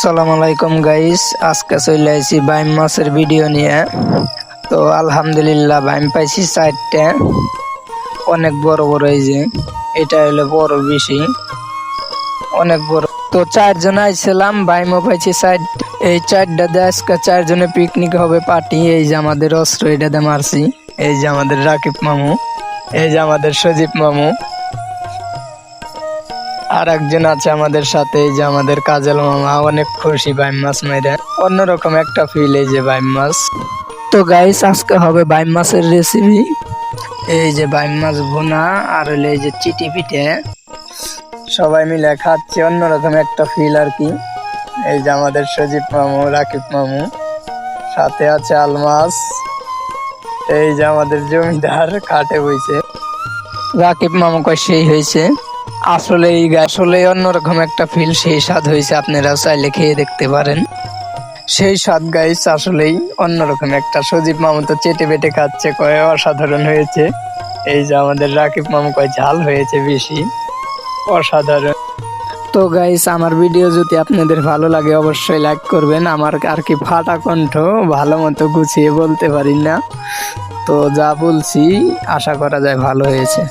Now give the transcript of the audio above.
আসসালামু আলাইকুম গাইস, আজকে চলে আইছি বাইম মাছের ভিডিও নিয়ে। তো আলহামদুলিল্লাহ বাইম পাইছি 4টা, অনেক বড় বড়। এই যে এটা হলো বড় বেশি, অনেক বড়। তো 4জন আইছিলাম, বাইমও পাইছি 4। এই 4টা দিয়ে আজকে 4জনে পিকনিক হবে, পার্টি। এই যে আমাদের অস্ত্র, এটা দিয়ে মারছি। এই যে আমাদের রাকিব মামু, এই যে আমাদের সজীব মামু, আর একজন আছে আমাদের সাথে, এই যে আমাদের কাজল মামা। অনেক খুশি বাইম মাছ মেরে, অন্যরকম একটা ফিল এই যে বাইম মাছ। তো গাইস আজকে হবে বাইম মাছের রেসিপি। এই যে বাইম মাছ ভুনা, আর হলো এই যে চিটি পিঠে, সবাই মিলে খাচ্ছে, অন্যরকম একটা ফিল আর কি। এই যে আমাদের সজীব মামু, রাকিব মামু, সাথে আছে আলমাস। এই যে আমাদের জমিদার খাটে বইছে। রাকিব মামু কয় সেই হয়েছে। আসলে অন্যরকম একটা ফিল, সেই স্বাদ হয়েছে। আপনারা চাইলে খেয়ে দেখতে পারেন, সেই স্বাদ গাইস আসলেই অন্যরকম একটা। সজীব মামু তো চেটে বেটে খাচ্ছে, কয় অসাধারণ হয়েছে। এই যে আমাদের রাকিব মামু কয় ঝাল হয়েছে বেশি, অসাধারণ। তো গাইস আমার ভিডিও যদি আপনাদের ভালো লাগে অবশ্যই লাইক করবেন। আমার আর কি ফাটা কণ্ঠ, ভালো মতো গুছিয়ে বলতে পারি না, তো যা বলছি আশা করা যায় ভালো হয়েছে।